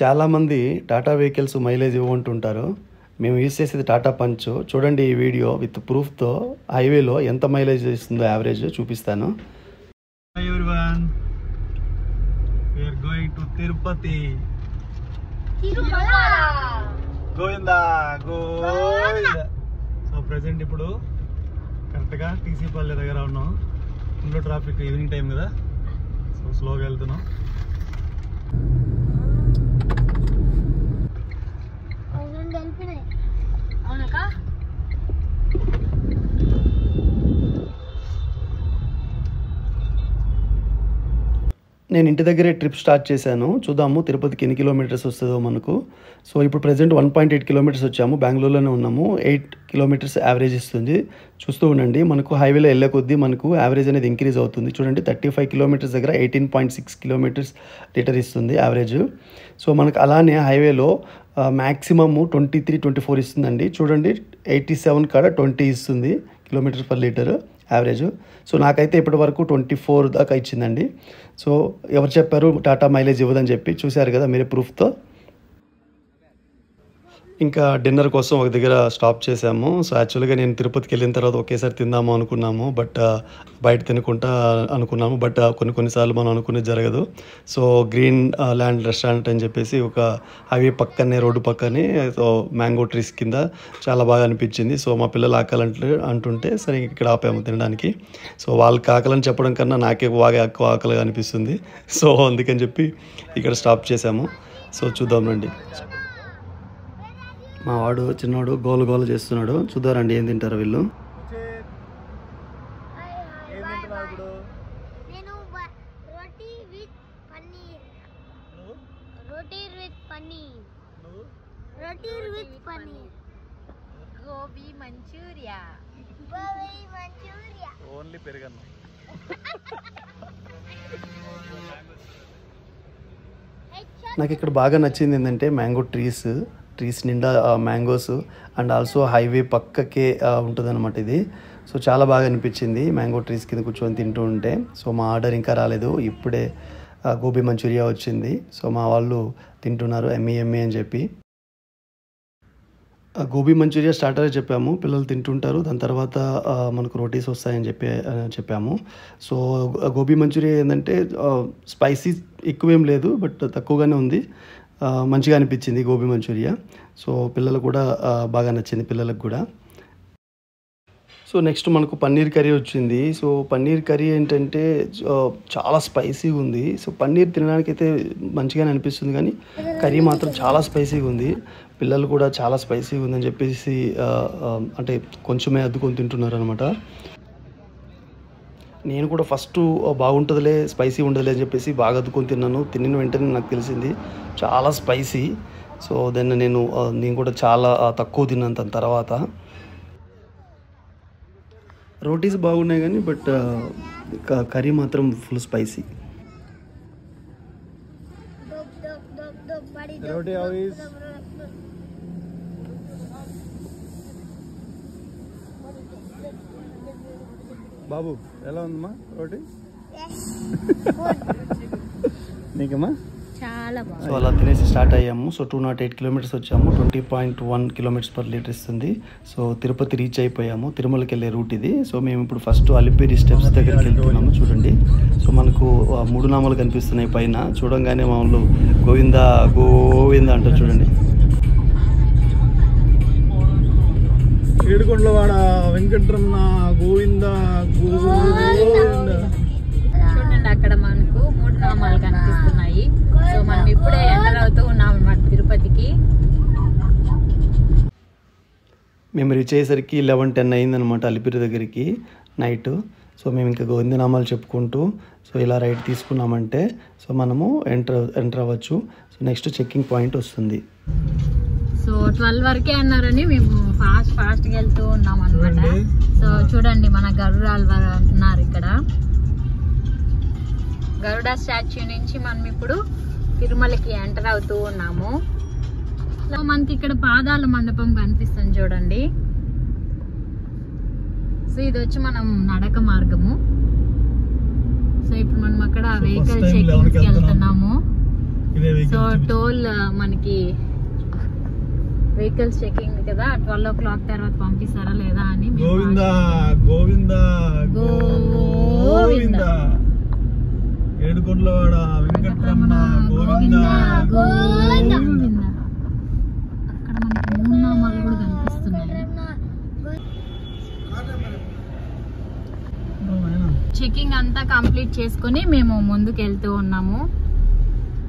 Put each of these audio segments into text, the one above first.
చాలామంది Tata vehicles mileage ఇవ్వమంటుంటారు. మేము use చేసేది టాటా పంచ్. చూడండి ఈ వీడియో విత్ ప్రూఫ్తో హైవేలో ఎంత మైలేజ్ ఇస్తుందో యావరేజ్ చూపిస్తాను. Hi everyone, we are going to Tirupati. Govinda, Govinda. So present ఇప్పుడు కరెక్ట్గా టీసీ పల్లె దగ్గర ఉన్నాం. ఫుల్ ట్రాఫిక్, ఈవినింగ్ టైం కదా, సో స్లోగా వెళ్తున్నాం. నేను ఇంటి దగ్గరే ట్రిప్ స్టార్ట్ చేశాను. చూద్దాము తిరుపతికి ఎన్ని కిలోమీటర్స్ వస్తుందో మనకు. సో ఇప్పుడు ప్రజెంట్ 1.8 కిలోమీటర్స్ వచ్చాము. బెంగళూరులోనే ఉన్నాము. 8 కిలోమీటర్స్ యావరేజ్ ఇస్తుంది. చూస్తూ ఉండండి, మనకు హైవేలో వెళ్ళే కొద్దీ మనకు యావరేజ్ అనేది ఇంక్రీజ్ అవుతుంది. చూడండి 35 కిలోమీటర్స్ దగ్గర 18.6 కిలోమీటర్స్ లీటర్ ఇస్తుంది యావరేజ్. సో మనకు అలానే హైవేలో మ్యాక్సిమమ్ 23-24 ఇస్తుందండి. చూడండి 87 కాడ 20 ఇస్తుంది kilometres per litre average. So నాకైతే ఇప్పటి వరకు 24 దాకా ఇచ్చిందండి. సో ఎవరు చెప్పారు టాటా మైలేజ్ ఇవ్వదని చెప్పి? చూశారు కదా మీరే ప్రూఫ్తో. ఇంకా డిన్నర్ కోసం ఒక దగ్గర స్టాప్ చేసాము. సో యాక్చువల్గా నేను తిరుపతికి వెళ్ళిన తర్వాత ఒకేసారి తిందాము అనుకున్నాము, బట్ బయట తినకుండా అనుకున్నాము. బట్ కొన్నిసార్లు మనం అనుకునేది జరగదు. సో గ్రీన్ ల్యాండ్ రెస్టారెంట్ అని చెప్పేసి ఒక హైవే పక్కనే, రోడ్డు పక్కనే, సో మ్యాంగో ట్రీస్ కింద చాలా బాగా అనిపించింది. సో మా పిల్లలు అంటుంటే సరే ఇక్కడ ఆపాము తినడానికి. సో వాళ్ళకి ఆకలని చెప్పడం కన్నా నాకే బాగా ఎక్కువ ఆకలిగా అనిపిస్తుంది. సో అందుకని చెప్పి ఇక్కడ స్టాప్ చేసాము. సో చూద్దాం రండి. మా వాడు చిన్నవాడు గోలు చేస్తున్నాడు. చూద్దారండి ఏం తింటారు వీళ్ళు. గోబీ మంచూరియా. ఓన్లీ పెరుగన్నం. నాకు ఇక్కడ బాగా నచ్చింది ఏంటంటే మ్యాంగో ట్రీస్ నిండా మ్యాంగోస్, అండ్ ఆల్సో హైవే పక్కకే ఉంటుందన్నమాట ఇది. సో చాలా బాగా అనిపించింది మ్యాంగో ట్రీస్ కింద కూర్చొని తింటూ ఉంటే. సో మా ఆర్డర్ ఇంకా రాలేదు, ఇప్పుడే గోబీ మంచూరియా వచ్చింది. సో మా వాళ్ళు తింటున్నారు ఎమ్మీ అని చెప్పి. గోబీ మంచూరియా స్టార్టర్ చెప్పాము, పిల్లలు తింటుంటారు. దాని తర్వాత మనకు రోటీస్ వస్తాయని చెప్పాము. సో గోబీ మంచూరియా ఏంటంటే స్పైసీ ఎక్కువేం లేదు, బట్ తక్కువగానే ఉంది. మంచిగా అనిపించింది గోబీ మంచూరియా. సో పిల్లలు కూడా బాగా నచ్చింది, పిల్లలకు కూడా. సో నెక్స్ట్ మనకు పన్నీర్ కర్రీ వచ్చింది. సో పన్నీర్ కర్రీ ఏంటంటే చాలా స్పైసీగా ఉంది. సో పన్నీర్ తినడానికి అయితే మంచిగానే అనిపిస్తుంది, కానీ కర్రీ మాత్రం చాలా స్పైసీగా ఉంది. పిల్లలు కూడా చాలా స్పైసీగా ఉందని చెప్పేసి అంటే కొంచెమే అద్దుకొని తింటున్నారు అనమాట. నేను కూడా ఫస్ట్ బాగుంటుందిలే, స్పైసీ ఉండదులే అని చెప్పేసి బాగా అద్దుకొని తిన్నాను. తినిన వెంటనే నాకు తెలిసింది చాలా స్పైసీ. సో దెన్ నేను కూడా చాలా తక్కువ తిన్నాను. దాని తర్వాత రోటీస్ బాగున్నాయి కానీ బట్ కర్రీ మాత్రం full spicy. Roti how is? బాబు ఎలా ఉందమ్మా రోటీ? నీకమ్మా చాలా బాగుంది. సో అలా తినేసి స్టార్ట్ అయ్యాము. సో 208 కిలోమీటర్స్ వచ్చాము. 20.1 కిలోమీటర్స్ పర్ లీటర్ ఇస్తుంది. సో తిరుపతి రీచ్ అయిపోయాము. తిరుమలకి వెళ్ళే రూట్ ఇది. సో మేము ఇప్పుడు ఫస్ట్ అలిపిరి స్టెప్స్ దగ్గరికి వెళ్తున్నాము. చూడండి, సో మనకు 3 నామాలు కనిపిస్తున్నాయి పైన. చూడంగానే మామూలు గోవిందా గోవిందా అంటారు చూడండి. ఏడుకొండలవాడ వెంకటరమణ గోవిందా గోవిందా. చూడండి అక్కడ మనకు 3 నామాలు కనిపిస్తున్నాయి. సో మనం ఇప్పుడే ఎంటర్ అవుతూ ఉన్నాం అన్నమాట తిరుపతికి. మేము రీచ్ అయ్యేసరికి 11:10 అయిందనమాట అలిపిరి దగ్గరికి నైట్. సో మేము ఇంకా గోవిందనామాలు చెప్పుకుంటూ సో ఇలా రైట్ తీసుకున్నామంటే సో మనము ఎంటర్ అవ్వచ్చు. సో నెక్స్ట్ చెక్కింగ్ పాయింట్ వస్తుంది. సో 12 వరకే అన్నారని మేము ఫాస్ట్గా వెళ్తూ ఉన్నాం అనమాట. సో చూడండి మన గరుడాలు ఉన్నారు ఇక్కడ. గరుడ స్టాచ్యూ నుంచి మనం ఇప్పుడు తిరుమలకి ఎంటర్ అవుతూ ఉన్నాము. సో మనకి ఇక్కడ పాదాల మండపం కనిపిస్తుంది చూడండి. సో ఇది వచ్చి మనం నడక మార్గము. సో ఇప్పుడు మనం అక్కడ వెహికల్ చెకింగ్కి వెళ్తున్నాము. సో టోల్ మనకి వెహికల్స్ చెకింగ్ కదా, 12 o'clock తర్వాత పంపిస్తారా లేదా అని. గోవిందా గోవిందా గోవిందా ఏడుకొండలవాడ వెంకటరమణ గోవిందా గోవిందా. అక్కడ మనకి 3 నామాలు కూడా కనిపిస్తున్నాయి. చెకింగ్ అంతా కంప్లీట్ చేసుకొని మేము ముందుకు వెళ్తూ ఉన్నాము.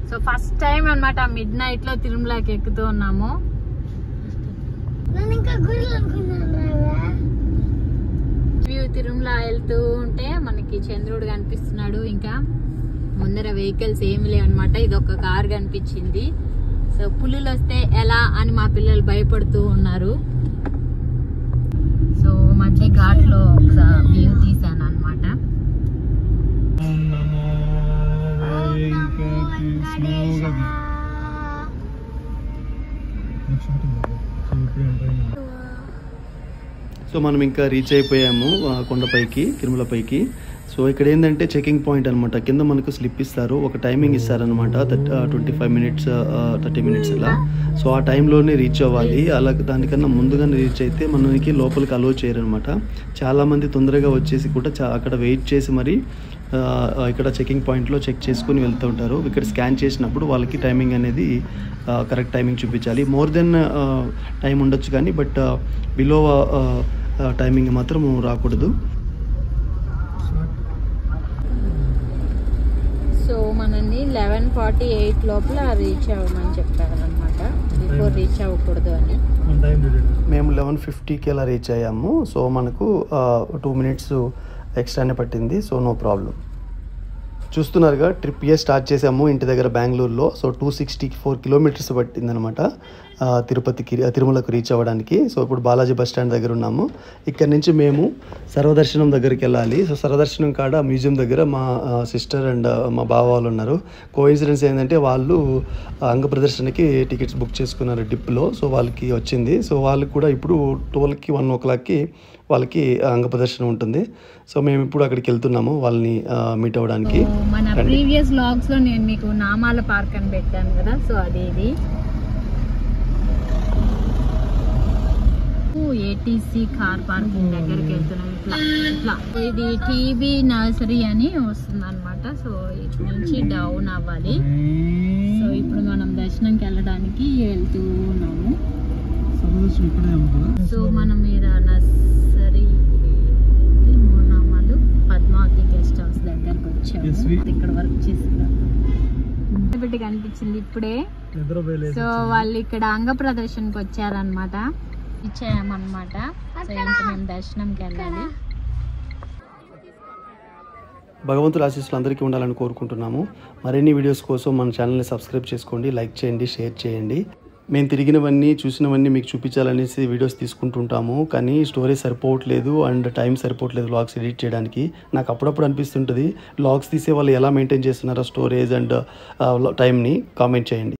సో ఫస్ట్ టైం అన్నమాట midnight లో తిరుమలకి ఎక్కుతూ ఉన్నాము. తిరుమల వెళ్తూ ఉంటే మనకి చంద్రుడు కనిపిస్తున్నాడు, ఇంకా ముందర వెహికల్స్ ఏమి లేవు అనమాట. ఇది ఒక కార్ కనిపించింది. సో పులులు వస్తే ఎలా అని మా పిల్లలు భయపడుతూ ఉన్నారు. సో మధ్య ఘాట్లో ఒక వ్యూ తీసాను అనమాట. సో మనం ఇంకా రీచ్ అయిపోయాము కొండపైకి, తిరుమల పైకి. సో ఇక్కడ ఏంటంటే చెకింగ్ పాయింట్ అనమాట. కింద మనకు స్లిప్ ఇస్తారు, ఒక టైమింగ్ ఇస్తారనమాట, 25 minutes 30 minutes ఇలా. సో ఆ టైంలోనే రీచ్ అవ్వాలి. అలా దానికన్నా ముందుగానే రీచ్ అయితే మనకి లోపలికి అలో చేయరనమాట. చాలామంది తొందరగా వచ్చేసి కూడా అక్కడ వెయిట్ చేసి మరి ఇక్కడ చెకింగ్ పాయింట్లో చెక్ చేసుకుని వెళ్తూ ఉంటారు. ఇక్కడ స్కాన్ చేసినప్పుడు వాళ్ళకి టైమింగ్ అనేది కరెక్ట్ టైమింగ్ చూపించాలి. మోర్ దెన్ టైం ఉండొచ్చు కానీ బట్ బిలో టైమింగ్ మాత్రం రాకూడదు. సో మనల్ని 11:48 లోపల రీచ్ అవ్వమని చెప్పారు అనమాట, బిఫోర్ రీచ్ అవ్వకూడదు అని. మేము 11:50కి అలా రీచ్ అయ్యాము. సో మనకు 2 minutes ఎక్స్ట్రానే పట్టింది. So no problem. చూస్తున్నారుగా ట్రిప్ స్టార్ట్ చేసాము ఇంటి దగ్గర బెంగళూరులో. సో 264 kilometers పట్టిందనమాట తిరుమలకు రీచ్ అవ్వడానికి. సో ఇప్పుడు బాలాజీ బస్ స్టాండ్ దగ్గర ఉన్నాము. ఇక్కడ నుంచి మేము సర్వదర్శనం దగ్గరికి వెళ్ళాలి. సో సర్వదర్శనం కాడ మ్యూజియం దగ్గర మా సిస్టర్ అండ్ మా బావ వాళ్ళు ఉన్నారు. కోఇన్సిడెన్స్ ఏంటంటే వాళ్ళు అంగ ప్రదర్శనకి టికెట్స్ బుక్ చేసుకున్నారు డిప్లో. సో వాళ్ళకి వచ్చింది. సో వాళ్ళకి కూడా ఇప్పుడు 12కి 1 o'clockకి వాళ్ళకి అంగ ప్రదర్శన ఉంటుంది. సో మేము ఇప్పుడు అక్కడికి వెళ్తున్నాము వాళ్ళని మీట్ అవ్వడానికి. మన ప్రీవియస్ వ్లాగ్స్ లో నేను మీకు నామాల పార్క్ అని పెట్టాను కదా, సో అది ఇది ఏటీసీ కార్ పార్కింగ్ దగ్గరికి వెళ్తున్నాం. ఇట్లా ఇది టీబీ నర్సరీ అని వస్తుంది అనమాట. సో ఇటు నుంచి డౌన్ అవ్వాలి. సో ఇప్పుడు మనం దర్శనంకి వెళ్ళడానికి వెళ్తూ ఉన్నాము. సో మనం మీద నర్సరీ 3 నామాలు పద్మావతి గెస్ట్ హౌస్ దగ్గరకు వచ్చాము. ఇక్కడ వర్క్ చేస్తున్నారు పెట్టి కనిపించింది ఇప్పుడే. సో వాళ్ళు ఇక్కడ అంగ ప్రదర్శనకి వచ్చారనమాట, ఇచ్చామన్నమాట. సో ఇంకా మేము దర్శనంకి వెళ్ళాలి. భగవంతుల ఆశీస్సులు అందరికీ ఉండాలని కోరుకుంటున్నాము. మరిన్ని వీడియోస్ కోసం మన ఛానల్ని సబ్స్క్రైబ్ చేసుకోండి, లైక్ చేయండి, షేర్ చేయండి. మేము తిరిగినవన్నీ చూసినవన్నీ మీకు చూపించాలనేసి వీడియోస్ తీసుకుంటుంటాము, కానీ స్టోరీ సరిపోవట్లేదు అండ్ టైం సరిపోవట్లేదు వ్లాగ్స్ ఎడిట్ చేయడానికి. నాకు అప్పుడప్పుడు అనిపిస్తుంటుంది వ్లాగ్స్ తీసే వాళ్ళు ఎలా మెయింటైన్ చేస్తున్నారో స్టోరేజ్ అండ్ టైంని. కామెంట్ చేయండి.